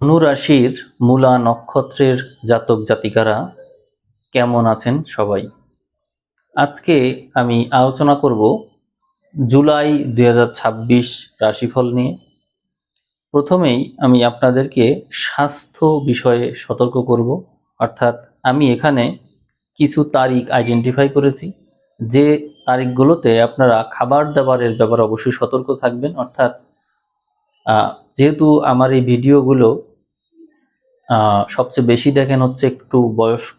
ধনু রাশির মূলা নক্ষত্রের জাতক জাতিকারা কেমন আছেন সবাই? আজকে আমি আলোচনা করব জুলাই 2026 রাশিফল নিয়ে। প্রথমেই আমি আপনাদেরকে স্বাস্থ্য বিষয়ে সতর্ক করব। অর্থাৎ আমি এখানে কিছু তারিখ আইডেন্টিফাই করেছি, যে তারিখগুলোতে আপনারা খাবার দাবারের ব্যাপারে অবশ্যই সতর্ক থাকবেন। অর্থাৎ যেহেতু আমার এই ভিডিওগুলো সবচেয়ে বেশি দেখেন হচ্ছে একটু বয়স্ক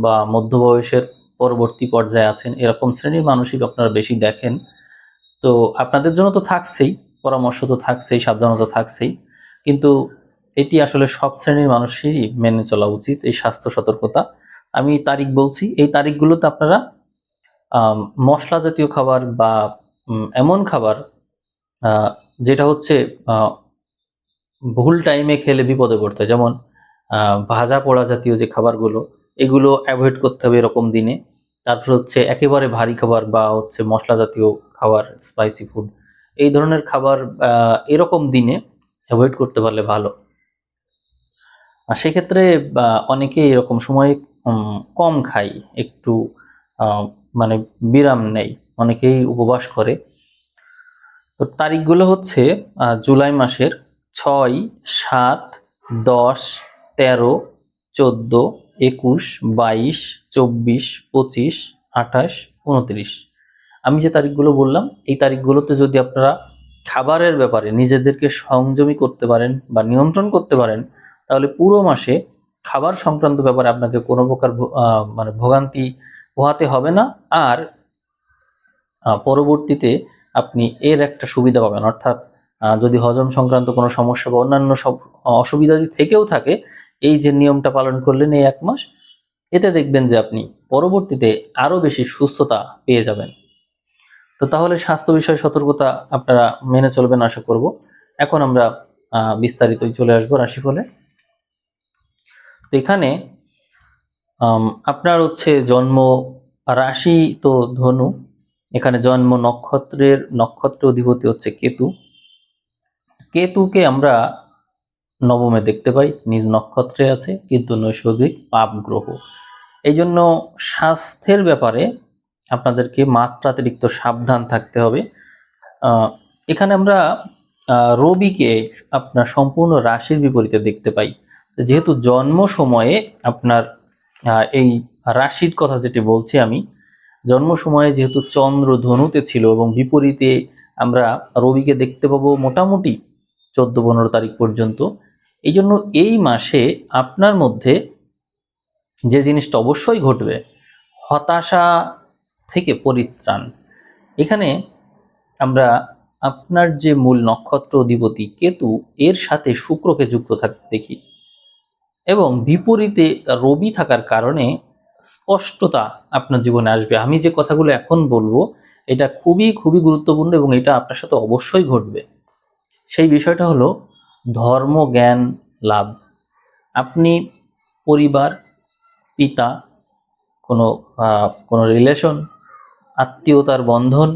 বা মধ্য বয়সের পরবর্তী পর্যায়ে আছেন, এরকম শ্রেণীর মানুষই আপনারা বেশি দেখেন। তো আপনাদের জন্য তো থাকছেই, পরামর্শ তো থাকছেই, সাবধানতা থাকছেই, কিন্তু এটি আসলে সব শ্রেণীর মানুষেরই মেনে চলা উচিত, এই স্বাস্থ্য সতর্কতা। আমি তারিখ বলছি, এই তারিখগুলোতে আপনারা মশলা জাতীয় খাবার বা এমন খাবার যেটা হচ্ছে ভুল টাইমে খেলে বিপদে পড়তে হয়, যেমন ভাজা পোড়া জাতীয় যে খাবারগুলো, এগুলো অ্যাভয়েড করতে হবে এরকম দিনে। তারপর হচ্ছে একেবারে ভারী খাবার বা হচ্ছে মশলা জাতীয় খাবার, স্পাইসি ফুড, এই ধরনের খাবার এরকম দিনে অ্যাভয়েড করতে পারলে ভালো। আর সেক্ষেত্রে অনেকে এরকম সময়ে কম খায়, একটু মানে বিরাম নেই, অনেকেই উপবাস করে। তো তারিখগুলো হচ্ছে জুলাই মাসের 6, 7, 10, 13, 14, 21, 22, 24, 25, 28, 29। আমি যে তারিখগুলো বললাম, এই তারিখগুলোতে যদি আপনারা খাবারের ব্যাপারে নিজেদেরকে সংযমী করতে পারেন বা নিয়ন্ত্রণ করতে পারেন, তাহলে পুরো মাসে খাবার সংক্রান্ত ব্যাপারে আপনাকে কোনো প্রকার মানে ভোগান্তি পোহাতে হবে না। আর পরবর্তীতে আপনি এর একটা সুবিধা পাবেন। অর্থাৎ যদি হজম সংক্রান্ত কোনো সমস্যা বা অন্যান্য সব অসুবিধা যদি থেকেও থাকে, এই যে নিয়মটা পালন করলেন এই 1 মাস, এতে দেখবেন যে আপনি পরবর্তীতে আরো বেশি সুস্থতা পেয়ে যাবেন। তো তাহলে স্বাস্থ্য বিষয়ে সতর্কতা আপনারা মেনে চলবেন আশা করব। এখন আমরা বিস্তারিতই চলে আসবো রাশিফলে। তো এখানে আপনার হচ্ছে জন্ম রাশি তো ধনু, এখানে জন্ম নক্ষত্র অধিপতি হচ্ছে কেতু। কেতুকে আমরা নবমে দেখতে পাই, নিজ নক্ষত্রে আছে, কিন্তু নৈসর্গিক পাপ গ্রহ। এই জন্য স্বাস্থ্যের ব্যাপারে আপনাদেরকে মাত্রাতিরিক্ত সাবধান থাকতে হবে। এখানে আমরা রবিকে আপনার সম্পূর্ণ রাশির বিপরীতে দেখতে পাই। যেহেতু জন্ম সময়ে আপনার এই রাশির কথা যেটি বলছি আমি, জন্ম সময়ে যেহেতু চন্দ্র ধনুতে ছিল এবং বিপরীতে আমরা রবিকে দেখতে পাবো মোটামুটি 14-15 তারিখ পর্যন্ত। এই জন্য এই মাসে আপনার মধ্যে যে জিনিসটা অবশ্যই ঘটবে, হতাশা থেকে পরিত্রাণ। এখানে আমরা আপনার যে মূল নক্ষত্র অধিপতি কেতু, এর সাথে শুক্রকে যুক্ত থাকতে দেখি, এবং বিপরীতে রবি থাকার কারণে স্পষ্টতা আপনার জীবনে আসবে। আমি যে কথাগুলো এখন বলবো, এটা খুবই খুবই গুরুত্বপূর্ণ এবং এটা আপনার সাথে অবশ্যই ঘটবে। সেই বিষয়টা হলো ধর্ম জ্ঞান লাভ। আপনি পরিবার, পিতা, কোনো কোনো রিলেশন, আত্মীয়তার বন্ধন,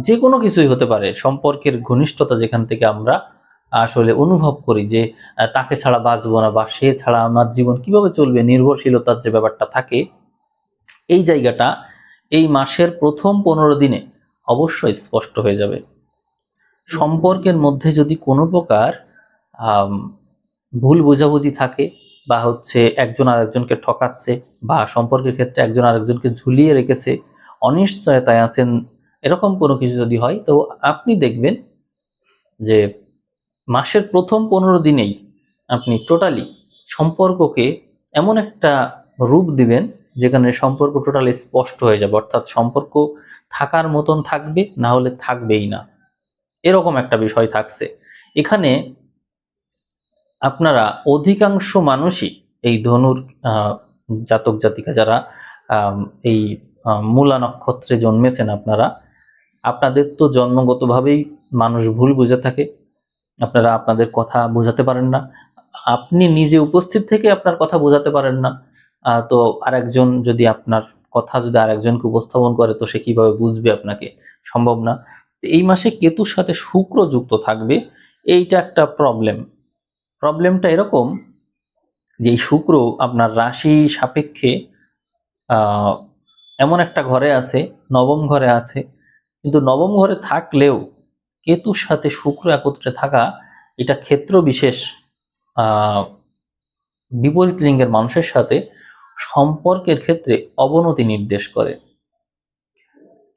যে কোনো কিছুই হতে পারে, সম্পর্কের ঘনিষ্ঠতা যেখান থেকে আমরা আসলে অনুভব করি যে তাকে ছাড়া বাঁচবো না বা সে ছাড়া আমার জীবন কিভাবে চলবে, নির্ভরশীলতার যে ব্যাপারটা থাকে, এই জায়গাটা এই মাসের প্রথম 15 দিনে অবশ্যই স্পষ্ট হয়ে যাবে। সম্পর্কের মধ্যে যদি কোনো প্রকার ভুল বোঝাবুঝি থাকে বা হচ্ছে একজন আরেকজনকে ঠকাচ্ছে বা সম্পর্কের ক্ষেত্রে একজন আরেকজনকে ঝুলিয়ে রেখেছে, অনিশ্চয়তায় আছেন, এরকম কোনো কিছু যদি হয়, তো আপনি দেখবেন যে মাসের প্রথম 15 দিনেই আপনি টোটালি সম্পর্ককে এমন একটা রূপ দিবেন যেখানে সম্পর্ক টোটালি স্পষ্ট হয়ে যাবে। অর্থাৎ সম্পর্ক থাকার মতন থাকবে, না হলে থাকবেই না, এরকম একটা বিষয় থাকছে এখানে। আপনারা অধিকাংশ মানুষই এই ধনুর জাতক জাতিকা যারা এই মূলা নক্ষত্রে জন্মেছেন, আপনাদের তো জন্মগতভাবেই মানুষ ভুল বুঝে থাকে, আপনারা আপনাদের কথা বোঝাতে পারেন না, আপনি নিজে উপস্থিত থেকে আপনার কথা বোঝাতে পারেন না। তো আরেকজন যদি আপনার কথা যদি আরেকজনকে উপস্থাপন করে, তো সে কিভাবে বুঝবে আপনাকে? সম্ভব না। এই মাসে কেতুর সাথে শুক্র যুক্ত থাকবে, এইটা একটা প্রবলেমটা এরকম যে এই শুক্র আপনার রাশি সাপেক্ষে আহ, এমন একটা ঘরে আছে, নবম ঘরে আছে, কিন্তু নবম ঘরে থাকলেও কেতুর সাথে শুক্র একত্রে থাকা এটা ক্ষেত্র বিশেষ আহ বিপরীত লিঙ্গের মানুষের সাথে সম্পর্কের ক্ষেত্রে অবনতি নির্দেশ করে।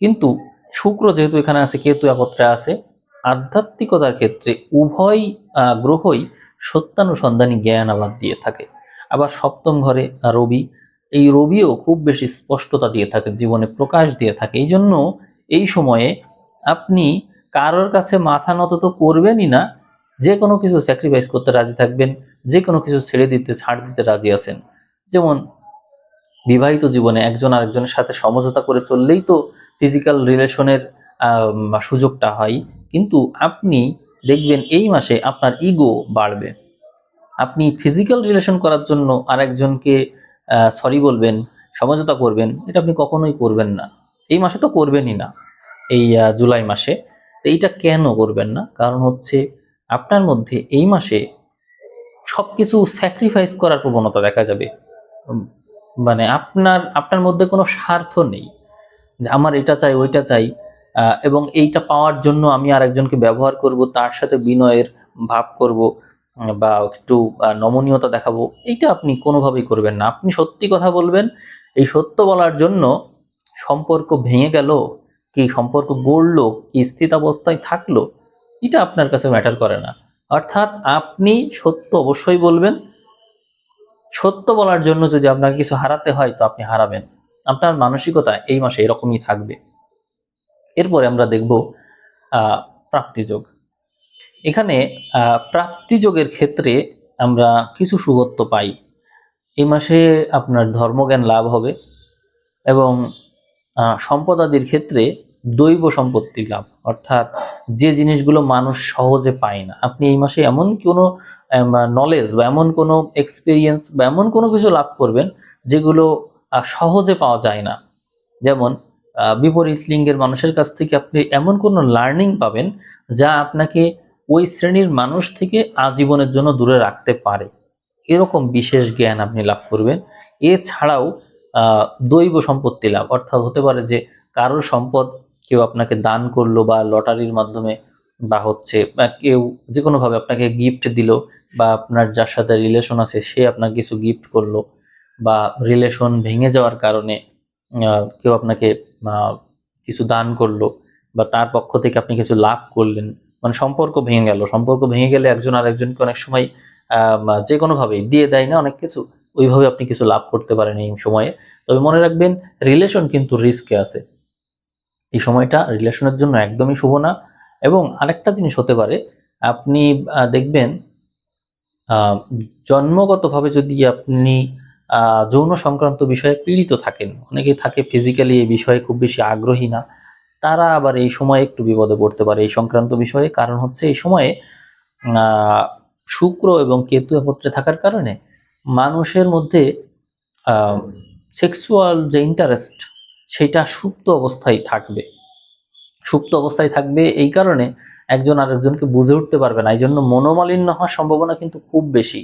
কিন্তু শুক্র যেহেতু এখানে আছে, কেতু একত্রে আছে, আধ্যাত্মিকতার ক্ষেত্রে উভয় গ্রহই সত্যানুসন্ধানী জ্ঞান আবার দিয়ে থাকে। আবার সপ্তম ঘরে রবি, এই রবিও খুব বেশি স্পষ্টতা দিয়ে থাকে, জীবনে প্রকাশ দিয়ে থাকে। এই জন্য এই সময়ে আপনি কারোর কাছে মাথা নত তো করবেনই না, যে কোনো কিছু স্যাক্রিফাইস করতে রাজি থাকবেন, যে কোনো কিছু ছেড়ে দিতে ছাড় দিতে রাজি আছেন। যেমন বিবাহিত জীবনে একজন আরেকজনের সাথে সমঝোতা করে চললেই তো ফিজিক্যাল রিলেশনের সুযোগটা হয়। কিন্তু আপনি দেখবেন এই মাসে আপনার ইগো বাড়বে, আপনি ফিজিক্যাল রিলেশন করার জন্য আরেকজনকে সরি বলবেন, সমঝোতা করবেন, এটা আপনি কখনোই করবেন না। এই মাসে তো করবেনই না, এই জুলাই মাসে। এইটা কেন করবেন না? কারণ হচ্ছে আপনার মধ্যে এই মাসে সবকিছু স্যাক্রিফাইস করার প্রবণতা দেখা যাবে। উম, মানে আপনার আপনার মধ্যে কোনো স্বার্থ নেই যে আমার এটা চাই ওইটা চাই, এবং এইটা পাওয়ার জন্য আমি আরেকজনকে ব্যবহার করব, তার সাথে বিনয়ের ভাব করব, বা একটু নমনীয়তা দেখাবো। এইটা আপনি কোনোভাবেই করবেন না। আপনি সত্যি কথা বলবেন। এই সত্য বলার জন্য সম্পর্ক ভেঙে গেল কি সম্পর্ক গড়লো কি স্থিতাবস্থায় থাকলো, এটা আপনার কাছে ম্যাটার করে না। অর্থাৎ আপনি সত্য অবশ্যই বলবেন। সত্য বলার জন্য যদি আপনাকে কিছু হারাতে হয় তো আপনি হারাবেন। আপনার মানসিকতা এই মাসে এরকমই থাকবে। এরপরে আমরা দেখব প্রাপ্তিযোগ। এখানে প্রাপ্তিযোগের ক্ষেত্রে আমরা কিছু শুভত্ব পাই। এই মাসে আপনার ধর্মজ্ঞান লাভ হবে, এবং সম্পদাদির ক্ষেত্রে দৈব সম্পত্তি লাভ, অর্থাৎ যে জিনিসগুলো মানুষ সহজে পায় না, আপনি এই মাসে এমন কোনো নলেজ বা এমন কোনো এক্সপিরিয়েন্স বা এমন কোনো কিছু লাভ করবেন যেগুলো সহজে পাওয়া যায় না। যেমন বিপরীত লিঙ্গের মানুষের কাছ থেকে আপনি এমন কোনো লার্নিং পাবেন যা আপনাকে ওই শ্রেণীর মানুষ থেকে আজীবনের জন্য দূরে রাখতে পারে, এরকম বিশেষ জ্ঞান আপনি লাভ করবেন। এছাড়াও দৈব সম্পত্তি লাভ, অর্থাৎ হতে পারে যে কারোর সম্পদ কেউ আপনাকে দান করলো, বা লটারির মাধ্যমে, বা হচ্ছে কেউ যে কোনোভাবে আপনাকে গিফট দিল, বা আপনার যার সাথে রিলেশন আছে সে আপনাকে কিছু গিফট করলো, বা রিলেশন ভেঙে যাওয়ার কারণে কেউ আপনাকে কিছু দান করলো, বা তার পক্ষ থেকে আপনি কিছু লাভ করলেন। মানে সম্পর্ক ভেঙে গেল, সম্পর্ক ভেঙে গেলে একজন আরেকজনকে অনেক সময় যে কোনোভাবে দিয়ে দেয় না অনেক কিছু, ওইভাবে আপনি কিছু লাভ করতে পারেন এই সময়ে। তবে মনে রাখবেন, রিলেশন কিন্তু রিস্কে আছে, এই সময়টা রিলেশনের জন্য একদমই শুভ না। এবং আরেকটা জিনিস হতে পারে, আপনি দেখবেন জন্মগতভাবে যদি আপনি যৌন সংক্রান্ত বিষয়ে পীড়িত থাকেন, অনেকেই থাকে ফিজিক্যালি এই বিষয়ে খুব বেশি আগ্রহী না, তারা আবার এই সময়ে একটু বিপদে পড়তে পারে এই সংক্রান্ত বিষয়ে। কারণ হচ্ছে এই সময়ে শুক্র এবং কেতু একত্রে থাকার কারণে মানুষের মধ্যে সেক্সুয়াল যে ইন্টারেস্ট সেটা সুপ্ত অবস্থায় থাকবে। সুপ্ত অবস্থায় থাকবে এই কারণে একজন আরেকজনকে বুঝে উঠতে পারবে না, এই জন্য মনোমালিন্য হওয়ার সম্ভাবনা কিন্তু খুব বেশি।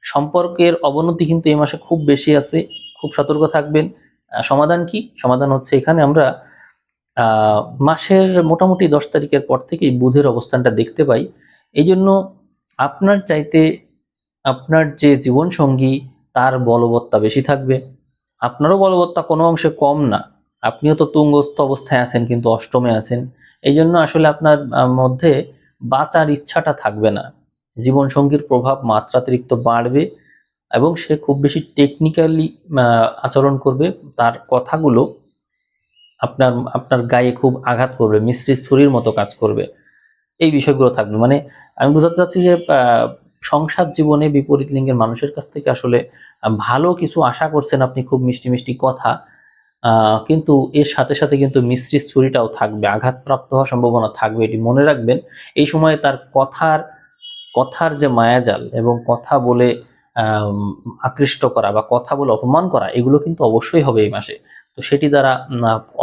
সম্পর্কের অবনতি কিন্তু এই মাসে খুব বেশি আছে, খুব সতর্ক থাকবেন। সমাধান কি? সমাধান হচ্ছে এখানে আমরা মাসের মোটামুটি 10 তারিখের পর থেকেই বুধের অবস্থানটা দেখতে পাই। এই জন্য আপনার চাইতে আপনার যে জীবন সঙ্গী তার বলবত্তা বেশি থাকবে, আপনারও বলবত্তা কোনো অংশে কম না। আপনিও তো তুঙ্গস্থ অবস্থায় আছেন কিন্তু অষ্টমে আছেন। এই জন্য আসলে আপনার মধ্যে বাঁচার ইচ্ছাটা থাকবে না, জীবন সঙ্গীর প্রভাব মাত্রাতিরিক্ত বাড়বে, এবং সে খুব বেশি টেকনিক্যালি আচরণ করবে। তার কথাগুলো আপনার আপনার গায়ে খুব আঘাত করবে, মিস্ত্রির ছুরির মতো কাজ করবে। এই বিষয়গুলো থাকবে। মানে আমি বোঝাতে চাচ্ছি যে সংসার জীবনে বিপরীত লিঙ্গের মানুষের কাছ থেকে আসলে ভালো কিছু আশা করছেন আপনি, খুব মিষ্টি মিষ্টি কথা, কিন্তু এর সাথে সাথে কিন্তু মিস্ত্রির ছুরিটাও থাকবে, আঘাতপ্রাপ্ত হওয়ার সম্ভাবনা থাকবে, এটি মনে রাখবেন। এই সময়ে তার কথার কথার যে মায়াজাল, এবং কথা বলে আকৃষ্ট করা বা কথা বলে অপমান করা, এগুলো কিন্তু অবশ্যই হবে এই মাসে। তো সেটি দ্বারা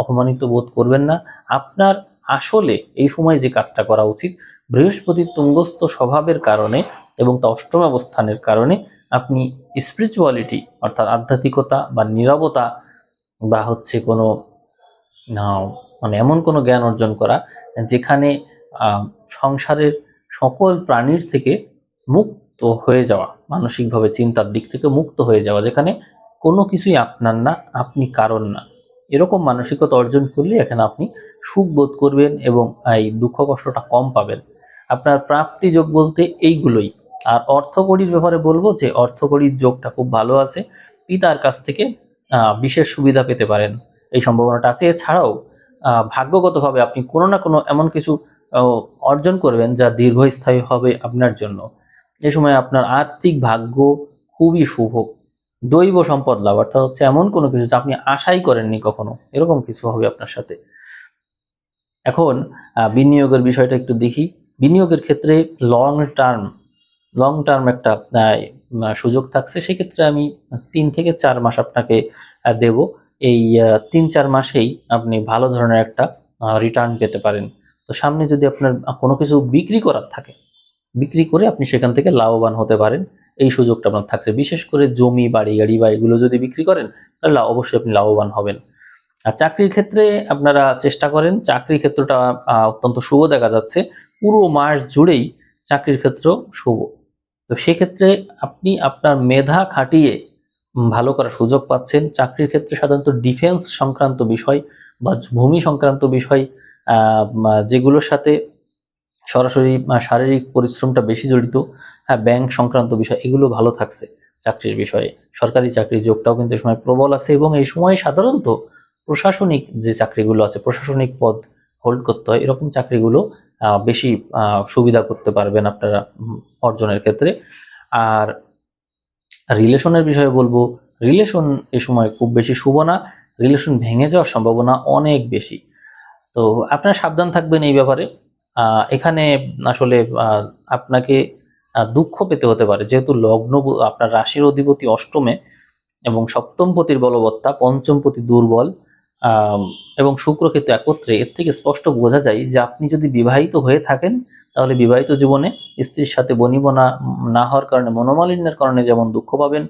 অপমানিত বোধ করবেন না। আপনার আসলে এই সময় যে কাজটা করা উচিত, বৃহস্পতির তুঙ্গস্থ স্বভাবের কারণে এবং তা অষ্টম অবস্থানের কারণে আপনি স্পিরিচুয়ালিটি অর্থাৎ আধ্যাত্মিকতা বা নীরবতা বা হচ্ছে কোনো মানে এমন কোনো জ্ঞান অর্জন করা যেখানে সংসারের সকল প্রাণীর থেকে মুক্ত হয়ে যাওয়া, মানসিকভাবে চিন্তার দিক থেকে মুক্ত হয়ে যাওয়া, যেখানে কোনো কিছুই আপনার না, আপনি কারণ না, এরকম মানসিকতা অর্জন করলে এখানে আপনি সুখ বোধ করবেন এবং এই দুঃখ কষ্টটা কম পাবেন। আপনার প্রাপ্তি যোগ বলতে এইগুলোই। আর অর্থকড়ির ব্যাপারে বলবো যে অর্থকড়ির যোগটা খুব ভালো আছে, পিতার কাছ থেকে বিশেষ সুবিধা পেতে পারেন, এই সম্ভাবনাটা আছে। এছাড়াও ভাগ্যগতভাবে আপনি কোনো না কোনো এমন কিছু অর্জন করবেন যা দীর্ঘস্থায়ী হবে আপনার জন্য। এ সময় আপনার আর্থিক ভাগ্য খুবই শুভ। দৈব সম্পদ লাভ অর্থাৎ হচ্ছে এমন কোনো কিছু যা আপনি আশাই করেননি কখনো, এরকম কিছু হবে আপনার সাথে। এখন বিনিয়োগের বিষয়টা একটু দেখি। বিনিয়োগের ক্ষেত্রে লং টার্ম একটা সুযোগ থাকছে। সেক্ষেত্রে আমি 3 থেকে 4 মাস আপনাকে দেব। এই 3-4 মাসেই আপনি ভালো ধরনের একটা রিটার্ন পেতে পারেন। তো সামনে যদি আপনার কোনো কিছু বিক্রি করার থাকে, বিক্রি করে আপনি সেখান থেকে লাভবান হতে পারেন, এই সুযোগটা আপনার থাকছে। বিশেষ করে জমি, বাড়ি, গাড়ি বা এগুলো যদি বিক্রি করেন তাহলে অবশ্যই আপনি লাভবান হবেন। আর চাকরির ক্ষেত্রে আপনারা চেষ্টা করেন, চাকরির ক্ষেত্রটা অত্যন্ত শুভ দেখা যাচ্ছে। পুরো মাস জুড়েই চাকরির ক্ষেত্র শুভ। তো সেক্ষেত্রে আপনি আপনার মেধা খাটিয়ে ভালো করার সুযোগ পাচ্ছেন। চাকরির ক্ষেত্রে সাধারণত ডিফেন্স সংক্রান্ত বিষয় বা ভূমি সংক্রান্ত বিষয়, যেগুলোর সাথে সরাসরি শারীরিক পরিশ্রমটা বেশি জড়িত, হ্যাঁ, ব্যাংক সংক্রান্ত বিষয়, এগুলো ভালো থাকছে চাকরির বিষয়ে। সরকারি চাকরির যোগটাও কিন্তু এই সময় প্রবল আছে এবং এই সময় সাধারণত প্রশাসনিক যে চাকরিগুলো আছে, প্রশাসনিক পদ হোল্ড করতে হয়, এরকম চাকরিগুলো বেশি সুবিধা করতে পারবেন আপনারা অর্জনের ক্ষেত্রে। আর রিলেশনের বিষয়ে বলবো, রিলেশন এ সময় খুব বেশি শুভ না, রিলেশন ভেঙে যাওয়ার সম্ভাবনা অনেক বেশি। তো আপনারা সাবধান থাকবেন এই ব্যাপারে। এখানে আসলে আপনাকে দুঃখ পেতে হতে পারে, যেহেতু লগ্ন আপনার রাশির অধিপতি অষ্টমে এবং সপ্তম পতির বলবত্তা, পঞ্চম পতি দুর্বল এবং শুক্র কিন্তু একত্রে। এর থেকে স্পষ্ট বোঝা যায় যে আপনি যদি বিবাহিত হয়ে থাকেন তাহলে বিবাহিত জীবনে স্ত্রীর সাথে বনিবনা না হওয়ার কারণে, মনোমালিন্যের কারণে যেমন দুঃখ পাবেন,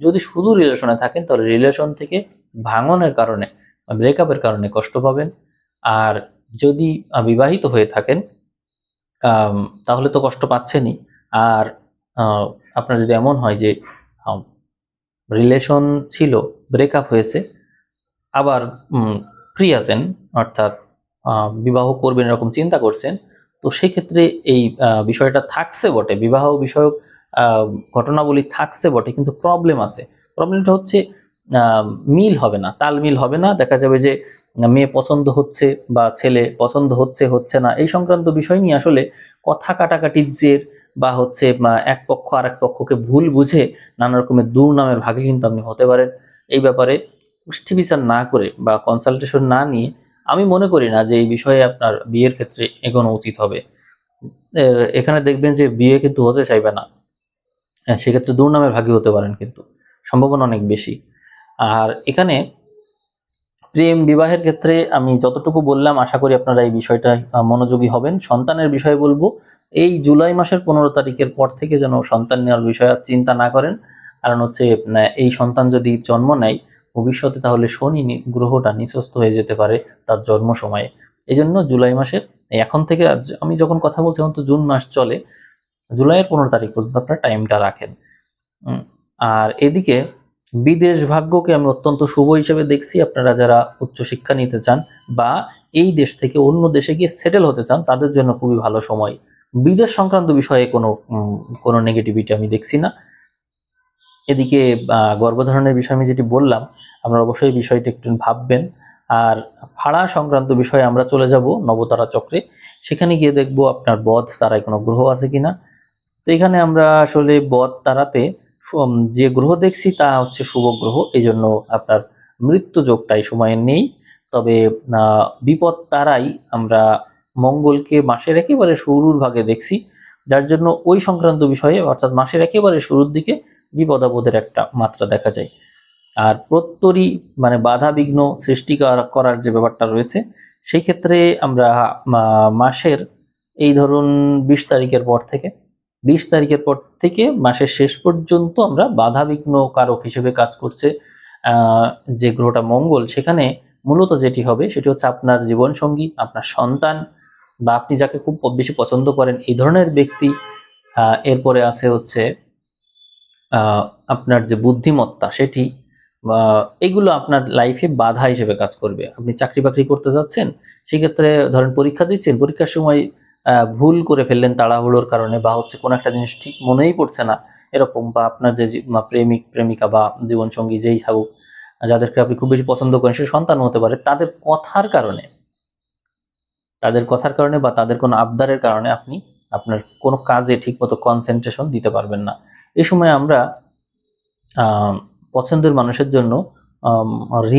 যদি শুধু রিলেশনে থাকেন তাহলে রিলেশন থেকে ভাঙনের কারণে, ব্রেকআপের কারণে কষ্ট পাবেন। আর যদি বিবাহিত হয়ে থাকেন তাহলে তো কষ্ট পাচ্ছেনই। আর আপনার যদি এমন হয় যে রিলেশন ছিল, ব্রেকআপ হয়েছে, আবার ফ্রি আছেন অর্থাৎ বিবাহ করবেন এরকম চিন্তা করছেন, তো সেক্ষেত্রে এই বিষয়টা থাকছে বটে, বিবাহ বিষয়ক ঘটনাবলী থাকছে বটে, কিন্তু প্রবলেম আছে। প্রবলেমটা হচ্ছে মিল হবে না, তাল মিল হবে না। দেখা যাবে যে মেয়ে পছন্দ হচ্ছে বা ছেলে পছন্দ হচ্ছে হচ্ছে না, এই সংক্রান্ত বিষয় নিয়ে আসলে কথা কাটাকাটির জের বা হচ্ছে এক পক্ষ আর এক পক্ষকে ভুল বুঝে নানা রকমের দুর্নামের ভাগে কিন্তু আপনি হতে পারেন। এই ব্যাপারে পুষ্টি বিচার না করে বা কনসালটেশন না নিয়ে আমি মনে করি না যে এই বিষয়ে আপনার বিয়ের ক্ষেত্রে এগোনো উচিত হবে। এখানে দেখবেন যে বিয়ে কিন্তু হতে চাইবে না, সেক্ষেত্রে দুর্নামের ভাগী হতে পারেন, কিন্তু সম্ভাবনা অনেক বেশি। আর এখানে প্রেম বিবাহের ক্ষেত্রে আমি যতটুকু বললাম, আশা করি আপনারা এই বিষয়টা মনোযোগী হবেন। সন্তানের বিষয়ে বলবো, এই জুলাই মাসের 15 তারিখের পর থেকে যেন সন্তান নেওয়ার বিষয়ে চিন্তা না করেন। কারণ হচ্ছে এই সন্তান যদি জন্ম নেয় ভবিষ্যতে, তাহলে শনি গ্রহটা নিচস্থ হয়ে যেতে পারে তার জন্ম সময়ে। এই জন্য জুলাই মাসের এখন থেকে, আমি যখন কথা বলছি এখন তো জুন মাস চলে, জুলাইয়ের 15 তারিখ পর্যন্ত আপনারা টাইমটা রাখেন। আর এদিকে বিদেশ ভাগ্যকে আমি অত্যন্ত শুভ হিসেবে দেখছি। আপনারা যারা উচ্চশিক্ষা নিতে চান বা এই দেশ থেকে অন্য দেশে গিয়ে সেটেল হতে চান তাদের জন্য খুবই ভালো সময়। বিদেশ সংক্রান্ত বিষয়ে কোনো নেগেটিভিটি আমি দেখছি না। এদিকে গর্ভধারণের বিষয় আমি যেটি বললাম, আপনারা অবশ্যই বিষয়টি একটু ভাববেন। আর ভাড়া সংক্রান্ত বিষয়ে আমরা চলে যাব নবতারা চক্রে, সেখানে গিয়ে দেখব আপনার বধ তারায় কোনো গ্রহ আছে কিনা। তো এখানে আমরা আসলে বধ তারাতে যে গ্রহ দেখছি তা হচ্ছে শুভ গ্রহ, এই জন্য আপনার মৃত্যু যোগটা এই সময়ে নেই। তবে বিপদ তারাই আমরা মঙ্গলকে মাসের একেবারে শুরুর ভাগে দেখছি, যার জন্য ওই সংক্রান্ত বিষয়ে অর্থাৎ মাসের একেবারে শুরুর দিকে বিপদ আপদের একটা মাত্রা দেখা যায়। আর প্রত্যরী মানে বাধা বিঘ্ন সৃষ্টি করার যে ব্যাপারটা রয়েছে, সেই ক্ষেত্রে আমরা মাসের এই ধরুন 20 তারিখের পর থেকে, 20 তারিখের পর থেকে মাসের শেষ পর্যন্ত আমরা বাধা বিঘ্ন কারক হিসেবে কাজ করছে যে গ্রহটা মঙ্গল। সেখানে মূলত যেটি হবে সেটি হচ্ছে আপনার জীবনসঙ্গী, আপনার সন্তান, বা আপনি যাকে খুব বেশি পছন্দ করেন এই ধরনের ব্যক্তি। এরপরে আছে হচ্ছে আপনার যে বুদ্ধিমত্তা সেটি, এগুলো আপনার লাইফে বাধা হিসেবে কাজ করবে। আপনি চাকরি বাকরি করতে যাচ্ছেন, সেক্ষেত্রে ধরেন পরীক্ষা দিচ্ছেন, পরীক্ষার সময় ভুল করে ফেললেন তাড়াহুড়োর কারণে, বা হচ্ছে কোনো একটা জিনিস ঠিক মনেই পড়ছে না এরকম, বা আপনার যে প্রেমিক প্রেমিকা বা জীবনসঙ্গী যেই থাকুক, যাদেরকে আপনি খুব বেশি পছন্দ করেন, সে সন্তান হতে পারে, তাদের কথার কারণে বা তাদের কোনো আবদারের কারণে আপনি আপনার কোনো কাজে ঠিকমতো কনসেন্ট্রেশন দিতে পারবেন না। এই সময় আমরা পছন্দের মানুষের জন্য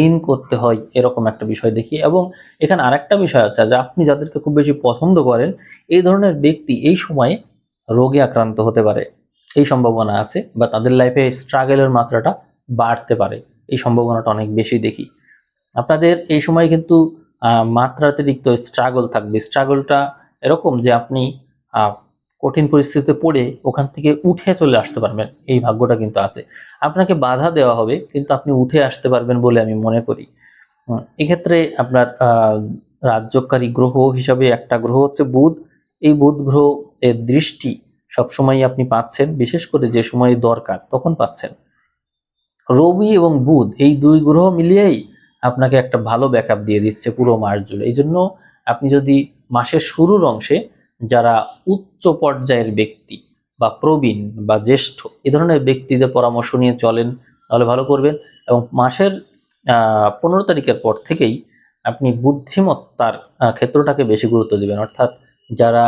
ঋণ করতে হয় এরকম একটা বিষয় দেখি। এবং এখানে আরেকটা বিষয় আছে যে আপনি যাদেরকে খুব বেশি পছন্দ করেন এই ধরনের ব্যক্তি এই সময়ে রোগে আক্রান্ত হতে পারে, এই সম্ভাবনা আছে, বা তাদের লাইফে স্ট্রাগলের মাত্রাটা বাড়তে পারে, এই সম্ভাবনাটা অনেক বেশি দেখি। আপনাদের এই সময় কিন্তু মাত্রাতিরিক্ত স্ট্রাগল থাকবে। স্ট্রাগলটা এরকম যে আপনি কঠিন পরিস্থিতিতে পড়ে ওখান থেকে উঠে চলে আসতে পারবেন, এই ভাগ্যটা কিন্তু আছে। আপনাকে বাধা দেওয়া হবে কিন্তু আপনি উঠে আসতে পারবেন বলে আমি মনে করি। এক্ষেত্রে আপনার রাজ্যকারী গ্রহ হিসাবে একটা গ্রহ হচ্ছে বুধ। এই বুধ গ্রহ এর দৃষ্টি সবসময় আপনি পাচ্ছেন, বিশেষ করে যে সময় দরকার তখন পাচ্ছেন। রবি এবং বুধ এই দুই গ্রহ মিলিয়েই আপনাকে একটা ভালো ব্যাকআপ দিয়ে দিচ্ছে পুরো মাস জুড়ে। এই জন্য আপনি যদি মাসের শুরুর অংশে যারা উচ্চ পর্যায়ের ব্যক্তি বা প্রবীণ বা জ্যেষ্ঠ এ ধরনের ব্যক্তিদের পরামর্শ নিয়ে চলেন তাহলে ভালো করবেন। এবং মাসের 15 তারিখের পর থেকেই আপনি বুদ্ধিমত্তার ক্ষেত্রটাকে বেশি গুরুত্ব দিবেন, অর্থাৎ যারা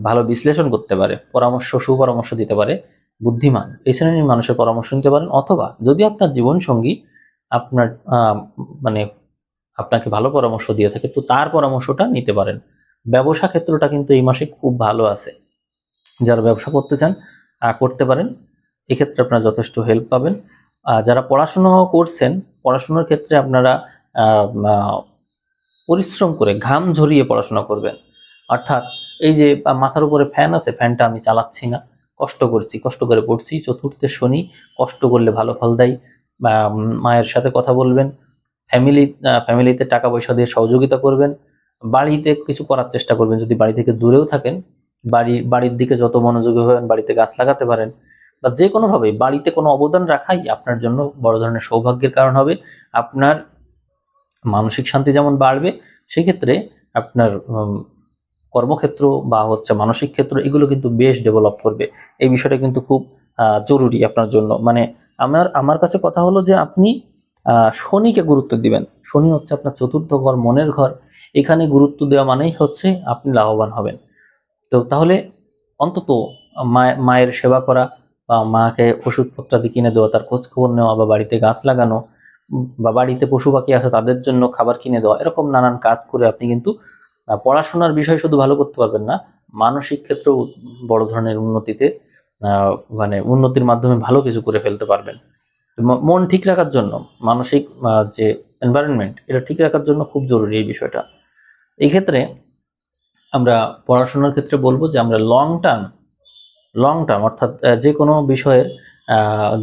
ভালো বিশ্লেষণ করতে পারে, সুপরামর্শ দিতে পারে, বুদ্ধিমান, এই শ্রেণীর মানুষের পরামর্শ নিতে পারেন। অথবা যদি আপনার জীবনসঙ্গী আপনার মানে আপনাকে ভালো পরামর্শ দিয়ে থাকে তো তার পরামর্শটা নিতে পারেন। ব্যবসা ক্ষেত্রটা কিন্তু এই মাসে খুব ভালো আছে, যারা ব্যবসা করতে চান করতে পারেন, এক্ষেত্রে আপনারা যথেষ্ট হেল্প পাবেন। যারা পড়াশোনা করছেন, পড়াশোনার ক্ষেত্রে আপনারা পরিশ্রম করে ঘাম ঝরিয়ে পড়াশোনা করবেন। অর্থাৎ এই যে মাথার উপরে ফ্যান আছে, ফ্যানটা আমি চালাচ্ছি না, কষ্ট করছি, কষ্ট করে পড়ছি, চতুর্থে শনি, কষ্ট করলে ভালো ফল দেয়। মায়ের সাথে কথা বলবেন, ফ্যামিলিতে টাকা পয়সা দিয়ে সহযোগিতা করবেন, বাড়িতে কিছু করার চেষ্টা করবেন। যদি বাড়ি থেকে দূরেও থাকেন, বাড়ির দিকে যত মনোযোগী হবেন, বাড়িতে গাছ লাগাতে পারেন, বা যে কোনোভাবে বাড়িতে কোনো অবদান রাখাই আপনার জন্য বড় ধরনের সৌভাগ্যের কারণ হবে। আপনার মানসিক শান্তি যেমন বাড়বে, সেক্ষেত্রে আপনার কর্মক্ষেত্র বা হচ্ছে মানসিক ক্ষেত্র এগুলো কিন্তু বেশ ডেভেলপ করবে। এই বিষয়টা কিন্তু খুব জরুরি আপনার জন্য। মানে আমার কাছে কথা হলো যে আপনি শনিকে গুরুত্ব দিবেন। শনি হচ্ছে আপনার চতুর্থ ঘর, মনের ঘর। এখানে গুরুত্ব দেওয়া মানেই হচ্ছে আপনি লাভবান হবেন। তো তাহলে অন্তত মায়ের সেবা করা, বা মাকে ওষুধপত্রাদি কিনে দেওয়া, তার খোঁজ খবর নেওয়া, বা বাড়িতে গাছ লাগানো, বা বাড়িতে পশু পাখি আছে তাদের জন্য খাবার কিনে দেওয়া, এরকম নানান কাজ করে আপনি কিন্তু পড়াশোনার বিষয় শুধু ভালো করতে পারবেন না, মানসিক ক্ষেত্রেও বড় ধরনের মানে উন্নতির মাধ্যমে ভালো কিছু করে ফেলতে পারবেন। মন ঠিক রাখার জন্য মানসিক যে এনভায়রনমেন্ট এটা ঠিক রাখার জন্য খুব জরুরি এই বিষয়টা। এই ক্ষেত্রে আমরা পড়াশোনার ক্ষেত্রে বলবো যে আমরা লং টার্ম অর্থাৎ যে কোনো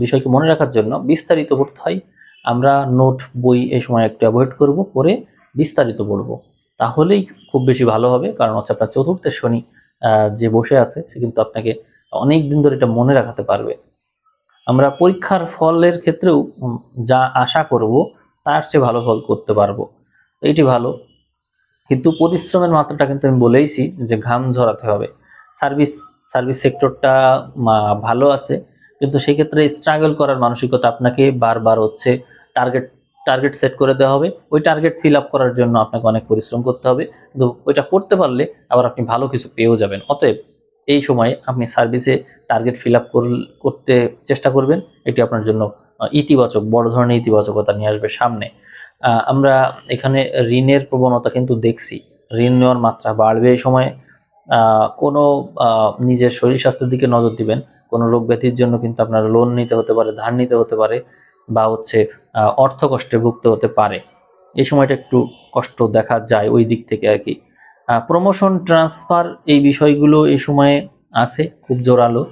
বিষয়কে মনে রাখার জন্য বিস্তারিত পড়তে হয়। আমরা নোট বই এই সময় একটু অ্যাভয়েড করব, পরে বিস্তারিত পড়ব, তাহলেই খুব বেশি ভালো হবে। কারণ হচ্ছে আপনার চতুর্থের শনি যে বসে আছে সে কিন্তু আপনাকে অনেক দিন ধরে এটা মনে রাখাতে পারবে। আমরা পরীক্ষার ফলের ক্ষেত্রেও যা আশা করব তার চেয়ে ভালো ফল করতে পারবো, এটি ভালো। কিন্তু পরিশ্রমের মাত্রাটা কিন্তু আমি বলেইছি যে ঘাম ঝরাতে হবে। সার্ভিস সেক্টরটা ভালো আছে, কিন্তু সেই ক্ষেত্রে স্ট্রাগল করার মানসিকতা আপনাকে বারবার হচ্ছে টার্গেট টার্গেট সেট করে দেওয়া হবে। ওই টার্গেট ফিল আপ করার জন্য আপনাকে অনেক পরিশ্রম করতে হবে, কিন্তু ওইটা করতে পারলে আবার আপনি ভালো কিছু পেয়েও যাবেন। অতএব এই সময়ে আপনি সার্ভিসে টার্গেট ফিল আপ করতে চেষ্টা করবেন। এটি আপনার জন্য ইতিবাচক, বড় ধরনের ইতিবাচকতা নিয়ে আসবে সামনে। আমরা এখানে ঋণের প্রবণতা কিন্তু দেখছি, ঋণ নেওয়ার মাত্রা বাড়বে এই সময়ে। কোনো নিজের শরীর স্বাস্থ্যের দিকে নজর দিবেন। কোনো রোগ ব্যাধির জন্য কিন্তু আপনার লোন নিতে হতে পারে, ধার নিতে হতে পারে, বা হচ্ছে অর্থ কষ্টে ভুগতে হতে পারে। এই সময়টা একটু কষ্ট দেখা যায় ওই দিক থেকে আর কি। প্রমোশন, ট্রান্সফার এই বিষয়গুলো এই সময়ে আছে খুব জোরালো।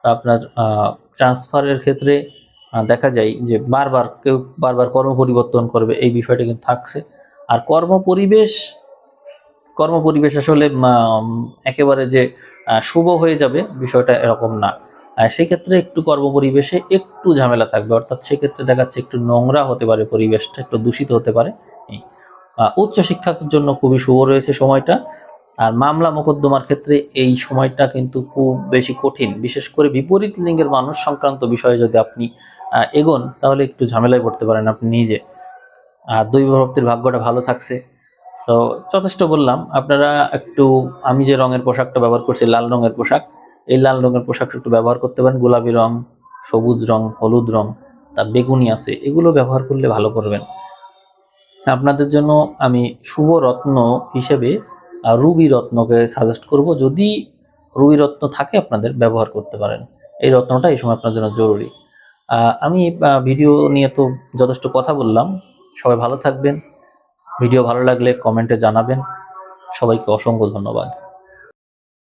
তা আপনার ট্রান্সফারের ক্ষেত্রে দেখা যায় যে কেউ বারবার কর্ম পরিবর্তন করবে, এই বিষয়টা কিন্তু থাকছে। আর কর্মপরিবেশ আসলে একেবারে যে শুভ হয়ে যাবে বিষয়টা এরকম না। সেক্ষেত্রে একটু কর্মপরিবেশে একটু ঝামেলা থাকবে, অর্থাৎ সেক্ষেত্রে দেখা যাচ্ছে একটু নোংরা হতে পারে, পরিবেশটা একটু দূষিত হতে পারে। উচ্চশিক্ষার জন্য খুবই শুভ রয়েছে সময়টা। আর মামলা মোকদ্দমার ক্ষেত্রে এই সময়টা কিন্তু খুব বেশি কঠিন, বিশেষ করে বিপরীত লিঙ্গের মানুষ সংক্রান্ত বিষয়ে যদি আপনি এগোন তাহলে একটু ঝামেলায় পড়তে পারেন আপনি নিজে। আর দৈবভক্তির ভাগ্যটা ভালো থাকছে। তো যথেষ্ট বললাম, আপনারা একটু, আমি যে রঙের পোশাকটা ব্যবহার করছি লাল রঙের পোশাক, এই লাল রঙের পোশাকটা একটু ব্যবহার করতে পারেন। গোলাপি রং, সবুজ রং, হলুদ রং, তার বেগুনি আছে, এগুলো ব্যবহার করলে ভালো করবেন। আপনাদের জন্য আমি শুভ রত্ন হিসেবে রুবি রত্নকে সাজেস্ট করব। যদি রুবি রত্ন থাকে আপনাদের, ব্যবহার করতে পারেন। এই রত্নটা এই সময় আপনার জন্য জরুরি। আমি ভিডিও নিয়ে তো যথেষ্ট কথা বললাম। সবাই ভালো থাকবেন। ভিডিও ভালো লাগলে কমেন্টে জানাবেন। সবাইকে অসংখ্য ধন্যবাদ।